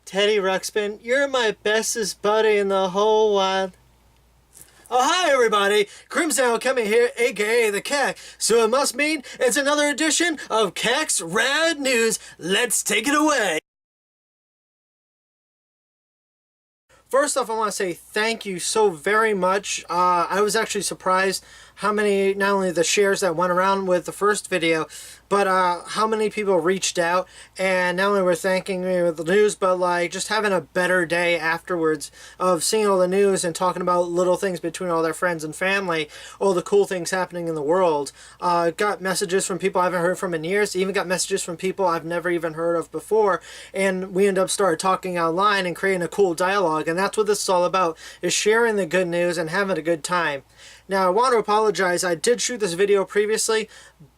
Teddy Ruxpin, you're my bestest buddy in the whole wide. Oh, hi everybody! Crimson Al-Khemia here, aka the CAC. So it must mean it's another edition of CAC's Rad News. Let's take it away! First off, I want to say thank you so very much. I was actually surprised how many, not only the shares that went around with the first video, but how many people reached out and not only were thanking me with the news, but like just having a better day afterwards of seeing all the news and talking about little things between all their friends and family, all the cool things happening in the world. Got messages from people I haven't heard from in years, even got messages from people I've never even heard of before, and we end up started talking online and creating a cool dialogue, and that's what this is all about, is sharing the good news and having a good time. Now, I want to apologize. I did shoot this video previously,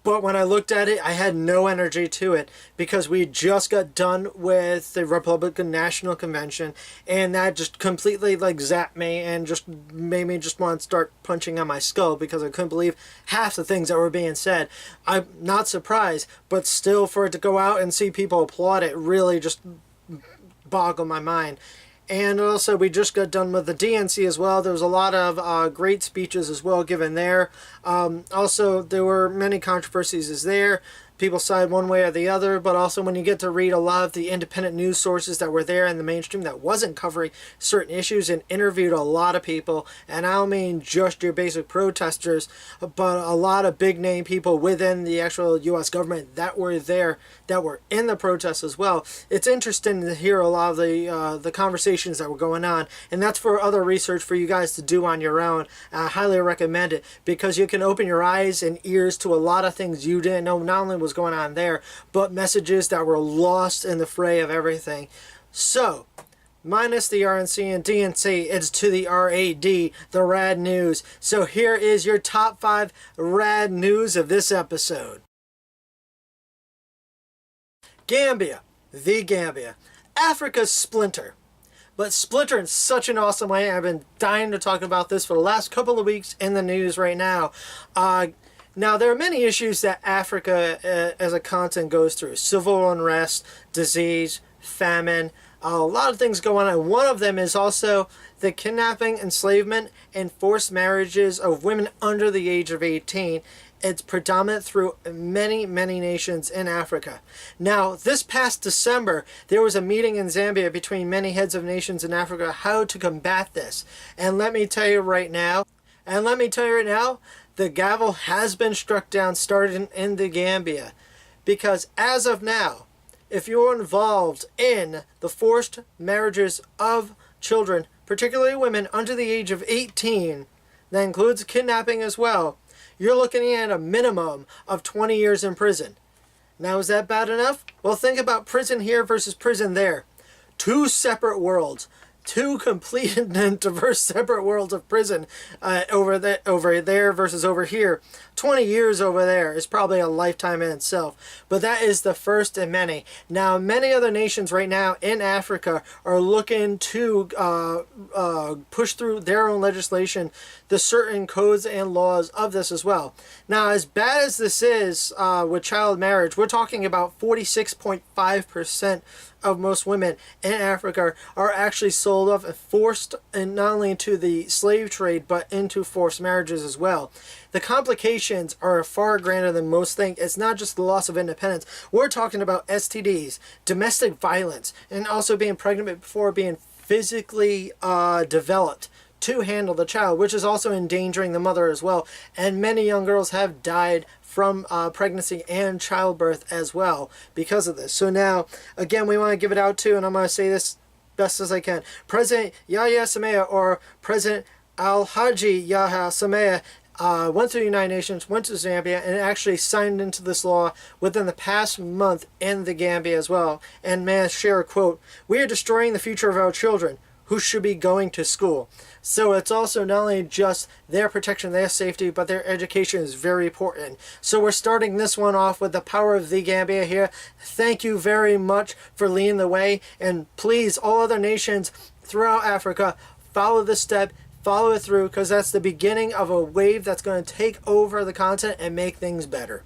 but when I looked at it, I had no energy to it because we just got done with the Republican National Convention, and that just completely like zapped me and just made me just want to start punching on my skull because I couldn't believe half the things that were being said. I'm not surprised, but still for it to go out and see people applaud it really just boggled my mind. And also, we just got done with the DNC as well. There was a lot of great speeches as well given there. Also, there were many controversies as there. People side one way or the other, but also when you get to read a lot of the independent news sources that were there in the mainstream that wasn't covering certain issues and interviewed a lot of people, and I don't mean just your basic protesters, but a lot of big name people within the actual U.S. government that were there, that were in the protests as well. It's interesting to hear a lot of the conversations that were going on, and that's for other research for you guys to do on your own. I highly recommend it because you can open your eyes and ears to a lot of things you didn't know, not only was going on there, but messages that were lost in the fray of everything. So, minus the RNC and DNC, it's to the RAD, the Rad News. So here is your top 5 Rad News of this episode. Gambia, the Gambia, Africa's splinter. But splinter in such an awesome way. I've been dying to talk about this for the last couple of weeks in the news right now. Now, there are many issues that Africa as a continent goes through. Civil unrest, disease, famine, a lot of things go on. And one of them is also the kidnapping, enslavement, and forced marriages of women under the age of 18. It's predominant through many, many nations in Africa. Now, this past December, there was a meeting in Zambia between many heads of nations in Africa how to combat this. And let me tell you right now, the gavel has been struck down starting in the Gambia. Because as of now, if you're involved in the forced marriages of children, particularly women under the age of 18, that includes kidnapping as well, you're looking at a minimum of 20 years in prison. Now, is that bad enough? Well, think about prison here versus prison there. Two separate worlds. Two complete and diverse separate worlds of prison over there versus over here. 20 years over there is probably a lifetime in itself. But that is the first in many. Now, many other nations right now in Africa are looking to push through their own legislation, the certain codes and laws of this as well. Now, as bad as this is with child marriage, we're talking about 46.5% of most women in Africa are actually sold off and forced, and not only into the slave trade, but into forced marriages as well. The complications are far greater than most think. It's not just the loss of independence. We're talking about STDs, domestic violence, and also being pregnant before being physically developed to handle the child, which is also endangering the mother as well. And many young girls have died from pregnancy and childbirth as well because of this. So now, again, we want to give it out to, and I'm going to say this best as I can, President Yahya Jammeh, or President Al-Haji Yahya Jammeh, went to the United Nations, went to Zambia, and actually signed into this law within the past month in the Gambia as well. And may I share a quote, "We are destroying the future of our children who should be going to school." So it's also not only just their protection, their safety, but their education is very important. So we're starting this one off with the power of the Gambia here. Thank you very much for leading the way. And please, all other nations throughout Africa, follow this step, follow it through, because that's the beginning of a wave that's going to take over the continent and make things better.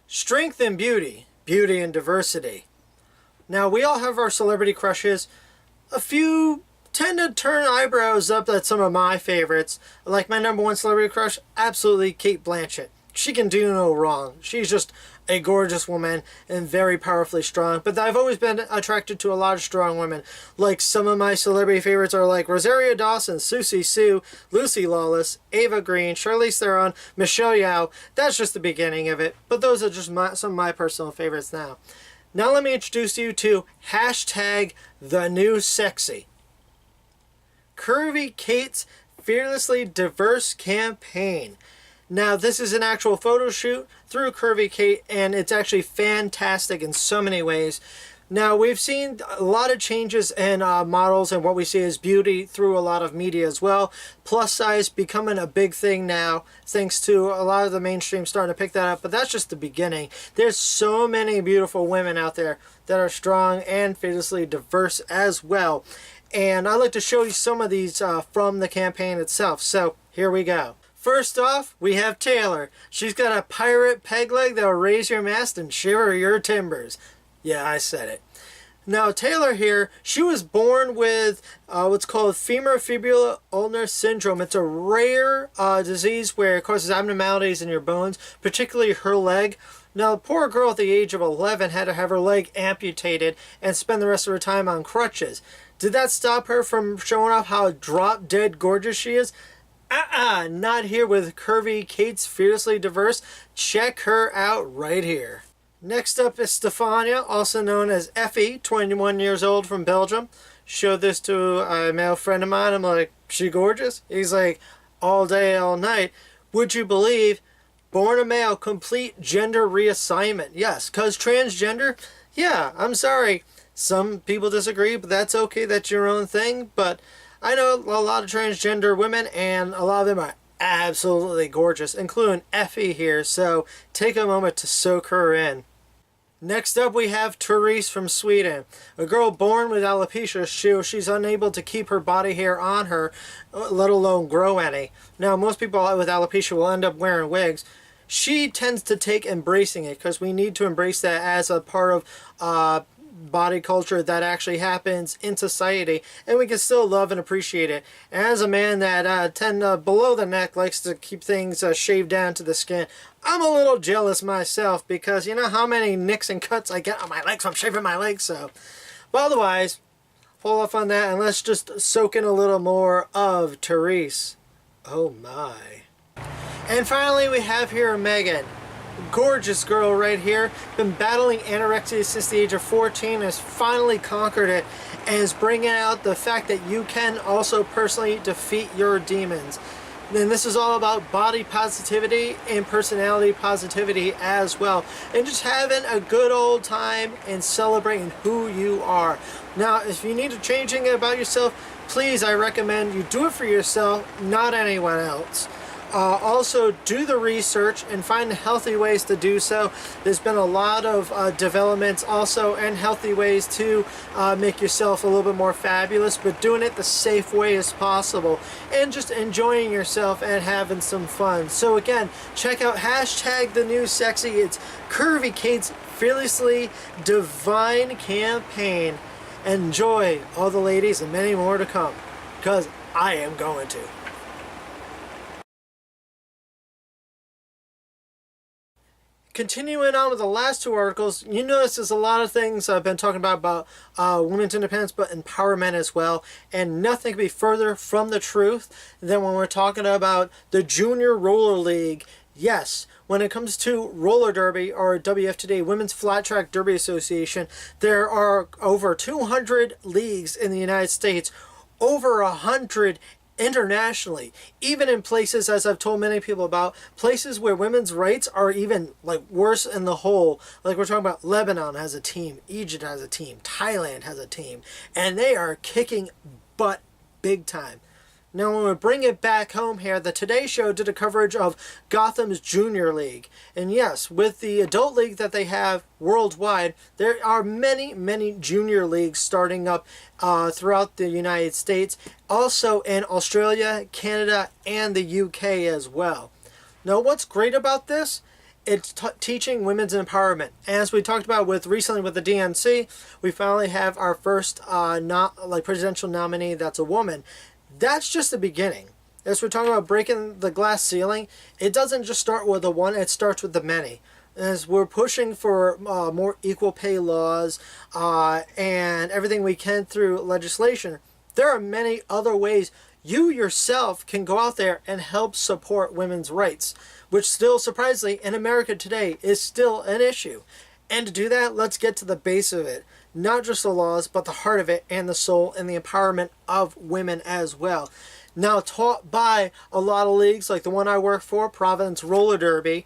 Strength and beauty, beauty and diversity. Now, we all have our celebrity crushes. A few tend to turn eyebrows up at some of my favorites. Like my number one celebrity crush, absolutely Kate Blanchett. She can do no wrong. She's just a gorgeous woman and very powerfully strong. But I've always been attracted to a lot of strong women. Like some of my celebrity favorites are like Rosario Dawson, Susie Sue, Lucy Lawless, Ava Green, Charlize Theron, Michelle Yeoh. That's just the beginning of it. But those are just some of my personal favorites now. Now let me introduce you to hashtag the new sexy. Curvy Kate's Fearlessly Diverse campaign. Now, this is an actual photo shoot through Curvy Kate, and it's actually fantastic in so many ways. Now, we've seen a lot of changes in models and what we see as beauty through a lot of media as well. Plus size becoming a big thing now, thanks to a lot of the mainstream starting to pick that up. But that's just the beginning. There's so many beautiful women out there that are strong and fearlessly diverse as well. And I'd like to show you some of these from the campaign itself. So, here we go. First off, we have Taylor. She's got a pirate peg leg that'll raise your mast and shiver your timbers. Yeah, I said it. Now, Taylor here, she was born with what's called femorofibular ulnar syndrome. It's a rare disease where it causes abnormalities in your bones, particularly her leg. Now, the poor girl at the age of 11 had to have her leg amputated and spend the rest of her time on crutches. Did that stop her from showing off how drop-dead gorgeous she is? Not here with Curvy Kate's Fearlessly Diverse. Check her out right here. Next up is Stefania, also known as Effie, 21 years old from Belgium. Showed this to a male friend of mine. I'm like, she gorgeous? He's like, all day, all night. Would you believe, born a male, complete gender reassignment? Yes, because transgender? Yeah, I'm sorry. Some people disagree, but that's okay. That's your own thing. But I know a lot of transgender women, and a lot of them are absolutely gorgeous, including Effie here, so take a moment to soak her in. Next up, we have Therese from Sweden. A girl born with alopecia, she's unable to keep her body hair on her, let alone grow any. Now, most people with alopecia will end up wearing wigs. She tends to take embracing it, because we need to embrace that as a part of body culture that actually happens in society, and we can still love and appreciate it. And as a man that below the neck likes to keep things shaved down to the skin, I'm a little jealous myself, because you know how many nicks and cuts I get on my legs from shaving my legs. So, but otherwise, pull off on that, and let's just soak in a little more of Therese. Oh my. And finally, we have here Megan. Gorgeous girl right here, been battling anorexia since the age of 14, has finally conquered it, and is bringing out the fact that you can also personally defeat your demons. And this is all about body positivity and personality positivity as well, and just having a good old time and celebrating who you are. Now, if you need to change anything about yourself, please, I recommend you do it for yourself, not anyone else. Also, do the research and find healthy ways to do so. There's been a lot of developments also, and healthy ways to make yourself a little bit more fabulous, but doing it the safe way as possible, and just enjoying yourself and having some fun. So again, check out hashtag the new sexy. It's Curvy Kate's Fearlessly Divine campaign. Enjoy, all the ladies, and many more to come, because I am going to. Continuing on with the last two articles, you notice there's a lot of things I've been talking about women's independence, but empowerment as well. And nothing could be further from the truth than when we're talking about the Junior Roller League. Yes, when it comes to roller derby, or WFTD, Women's Flat Track Derby Association, there are over 200 leagues in the United States, over 100 internationally, even in places, as I've told many people about, places where women's rights are even like worse in the whole. Like we're talking about, Lebanon has a team, Egypt has a team, Thailand has a team, and they are kicking butt big time. Now, when we bring it back home here, the Today Show did a coverage of Gotham's Junior League. And yes, with the adult league that they have worldwide, there are many, many junior leagues starting up throughout the United States. Also in Australia, Canada, and the UK as well. Now, what's great about this It's teaching women's empowerment. As we talked about recently with the DNC, we finally have our first presidential nominee that's a woman. That's just the beginning. As we're talking about breaking the glass ceiling, it doesn't just start with the one, it starts with the many. As we're pushing for more equal pay laws and everything we can through legislation, there are many other ways you yourself can go out there and help support women's rights, which still, surprisingly, in America today is still an issue. And to do that, let's get to the base of it. Not just the laws, but the heart of it and the soul and the empowerment of women as well. Now, taught by a lot of leagues, like the one I work for, Providence Roller Derby,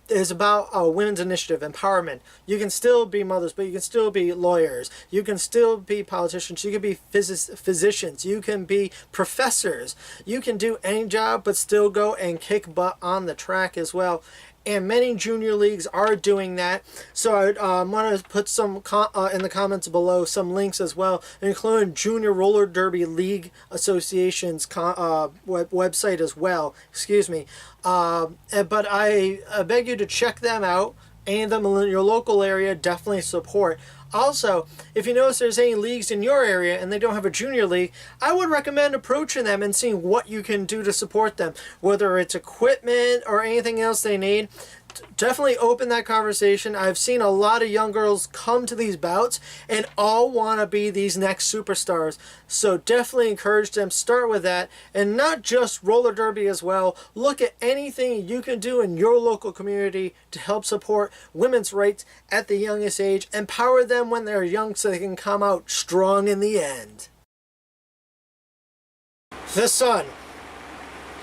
is about women's initiative, empowerment. You can still be mothers, but you can still be lawyers. You can still be politicians. You can be physicians. You can be professors. You can do any job, but still go and kick butt on the track as well. And many junior leagues are doing that. So I want to put some in the comments below some links as well, including Junior Roller Derby League Association's website as well. Excuse me. But I beg you to check them out. Any of them in your local area, definitely support. Also, if you notice there's any leagues in your area and they don't have a junior league, I would recommend approaching them and seeing what you can do to support them. Whether it's equipment or anything else they need, definitely open that conversation. I've seen a lot of young girls come to these bouts and all want to be these next superstars. So definitely encourage them. Start with that. And not just roller derby as well. Look at anything you can do in your local community to help support women's rights at the youngest age. Empower them when they're young so they can come out strong in the end. The sun.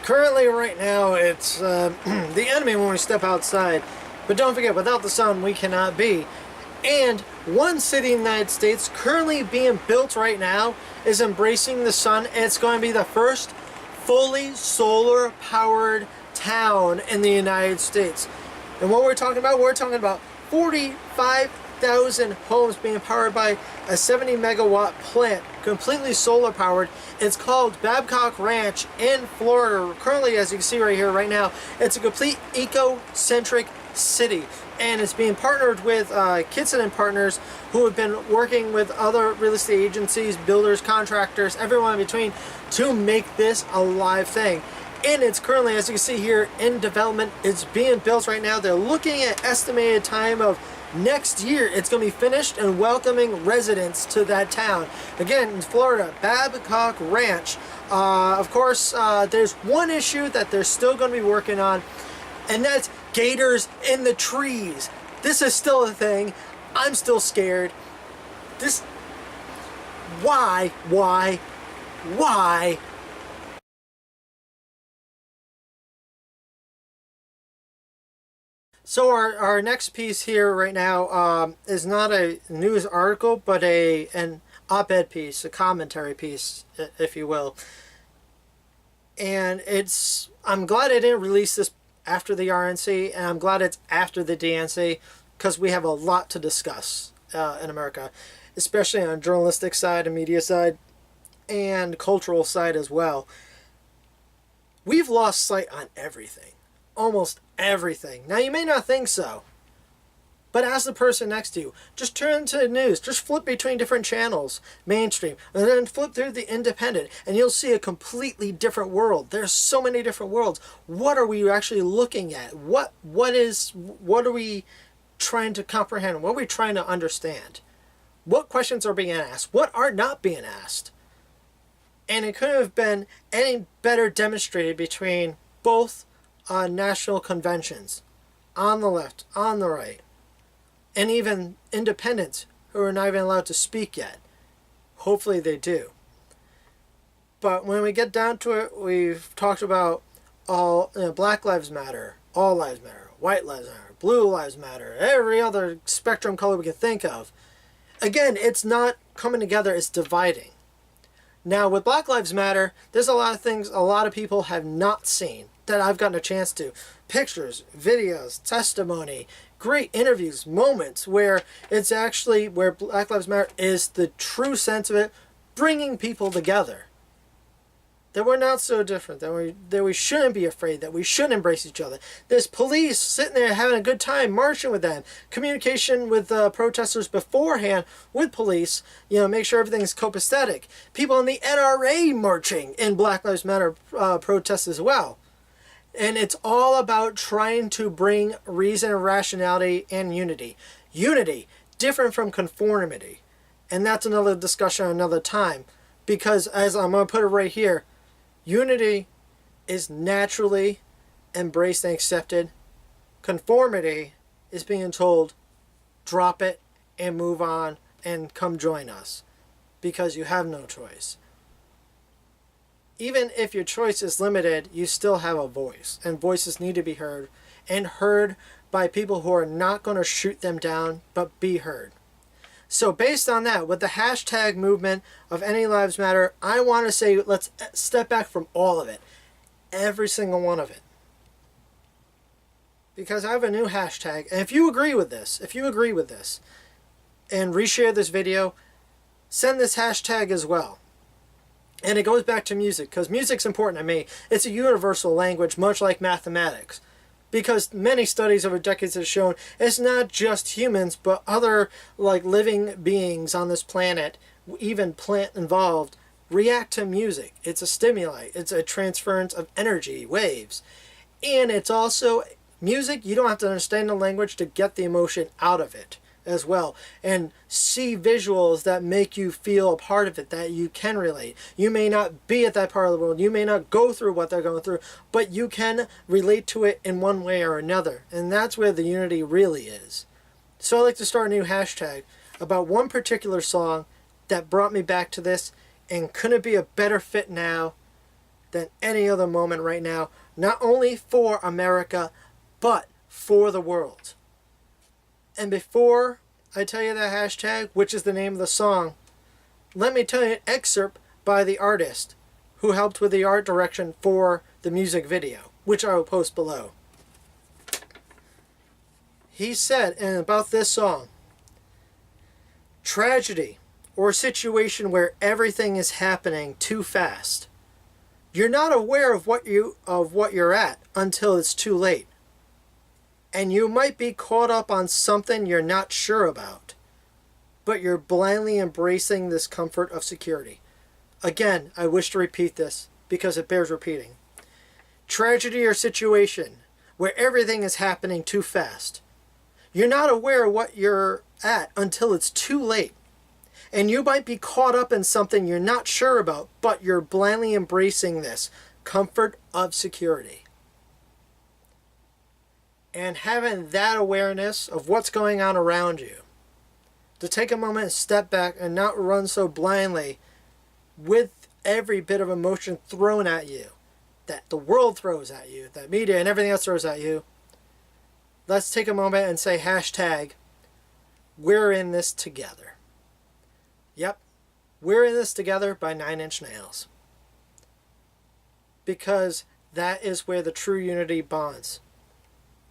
Currently, right now, it's the enemy when we step outside. But don't forget, without the sun, we cannot be. And one city in the United States currently being built right now is embracing the sun. And it's going to be the first fully solar-powered town in the United States. And what we're talking about 45,000 homes being powered by a 70 megawatt plant, completely solar powered. It's called Babcock Ranch in Florida. Currently, as you can see right here, right now, it's a complete eco-centric city. And it's being partnered with Kitson and Partners, who have been working with other real estate agencies, builders, contractors, everyone in between, to make this a live thing. And it's currently, as you can see here, in development. It's being built right now. They're looking at estimated time of next year. It's going to be finished and welcoming residents to that town. Again, in Florida, Babcock Ranch. Of course, there's one issue that they're still going to be working on, and that's gators in the trees. This is still a thing. I'm still scared. Why? So our next piece here right now is not a news article, but an op-ed piece, a commentary piece, if you will. And I'm glad I didn't release this after the RNC, and I'm glad it's after the DNC, because we have a lot to discuss in America, especially on the journalistic side and media side, and cultural side as well. We've lost sight on everything. Almost everything. Now, you may not think so, but ask the person next to you. Just turn to the news. Just flip between different channels, mainstream, and then flip through the independent, and you'll see a completely different world. There's so many different worlds. What are we actually looking at? What are we trying to comprehend? What are we trying to understand? What questions are being asked? What are not being asked? And it couldn't have been any better demonstrated between both national conventions, on the left, on the right, and even independents who are not even allowed to speak yet. Hopefully they do. But when we get down to it, we've talked about Black Lives Matter, all lives matter, white lives matter, blue lives matter, every other spectrum color we can think of. Again, it's not coming together, it's dividing. Now, with Black Lives Matter, there's a lot of things a lot of people have not seen that I've gotten a chance to. Pictures, videos, testimony, great interviews, moments where it's actually where Black Lives Matter is the true sense of it, bringing people together. that we're not so different, that we shouldn't be afraid, that we should embrace each other. There's police sitting there having a good time, marching with them, communication with protesters beforehand with police, make sure everything's copacetic. People in the NRA marching in Black Lives Matter protests as well. And it's all about trying to bring reason and rationality and unity. Unity, different from conformity. And that's another discussion another time. Because, as I'm going to put it right here, unity is naturally embraced and accepted. Conformity is being told, drop it and move on and come join us. Because you have no choice. Even if your choice is limited, you still have a voice. And voices need to be heard. And heard by people who are not going to shoot them down, but be heard. So based on that, with the hashtag movement of Any Lives Matter, I want to say let's step back from all of it. Every single one of it. Because I have a new hashtag. And if you agree with this, and reshare this video, send this hashtag as well. And it goes back to music, because music's important to me. It's a universal language, much like mathematics. Because many studies over decades have shown it's not just humans, but other living beings on this planet, even plant involved, react to music. It's a stimuli. It's a transference of energy, waves. And it's also music. You don't have to understand the language to get the emotion out of it as well. And see visuals that make you feel a part of it, that you can relate. You may not be at that part of the world. You may not go through what they're going through, but you can relate to it in one way or another. And that's where the unity really is. So I'd like to start a new hashtag about one particular song that brought me back to this, and couldn't be a better fit now than any other moment right now, not only for America, but for the world. And before I tell you that hashtag, which is the name of the song, let me tell you an excerpt by the artist who helped with the art direction for the music video, which I will post below. He said, and about this song, tragedy or a situation where everything is happening too fast. You're not aware of what you're at until it's too late. And you might be caught up on something you're not sure about, but you're blindly embracing this comfort of security. Again, I wish to repeat this because it bears repeating. Tragedy or situation where everything is happening too fast. You're not aware of what you're at until it's too late. And you might be caught up in something you're not sure about, but you're blindly embracing this comfort of security. And having that awareness of what's going on around you, to take a moment and step back and not run so blindly with every bit of emotion thrown at you, that the world throws at you, that media and everything else throws at you. Let's take a moment and say hashtag, we're in this together. Yep, we're in this together by 9 Inch Nails. Because that is where the true unity bonds.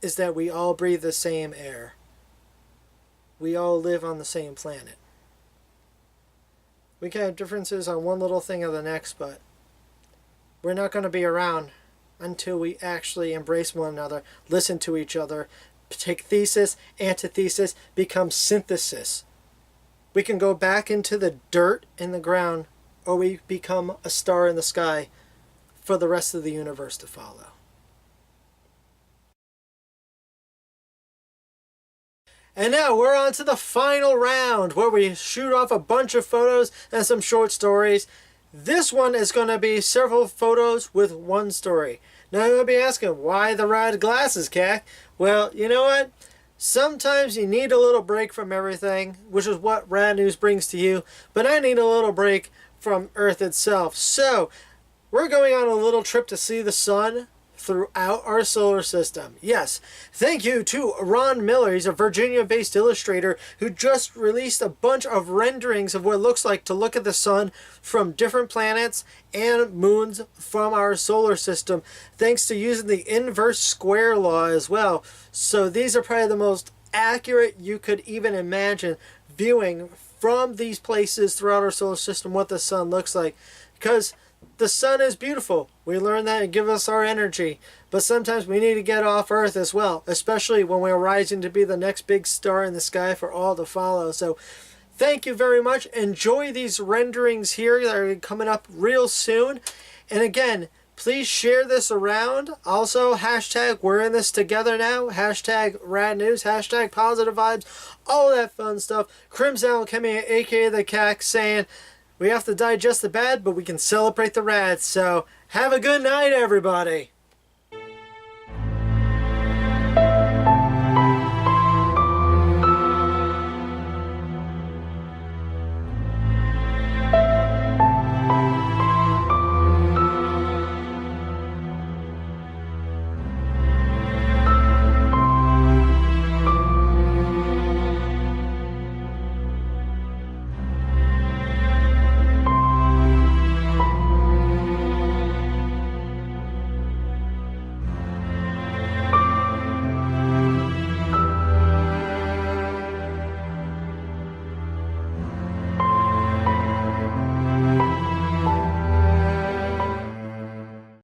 Is that we all breathe the same air. We all live on the same planet. We can have differences on one little thing or the next, but we're not going to be around until we actually embrace one another, listen to each other, take thesis, antithesis, become synthesis. We can go back into the dirt in the ground, or we become a star in the sky for the rest of the universe to follow. And now we're on to the final round where we shoot off a bunch of photos and some short stories. This one is going to be several photos with one story. Now you'll be asking, why the red glasses, Cac? Well, you know what? Sometimes you need a little break from everything, which is what Rad News brings to you. But I need a little break from Earth itself. So we're going on a little trip to see the sun throughout our solar system. Yes, thank you to Ron Miller. He's a Virginia-based illustrator who just released a bunch of renderings of what it looks like to look at the sun from different planets and moons from our solar system, thanks to using the inverse square law as well. So these are probably the most accurate you could even imagine viewing from these places throughout our solar system what the sun looks like. Because the sun is beautiful. We learn that and give us our energy. But sometimes we need to get off Earth as well, especially when we're rising to be the next big star in the sky for all to follow. So thank you very much. Enjoy these renderings here that are coming up real soon. And again, please share this around. Also, hashtag we're in this together now. Hashtag rad news. Hashtag positive vibes. All that fun stuff. Crimson Al-Khemia, aka the CAC, saying we have to digest the bad, but we can celebrate the rad. So have a good night, everybody.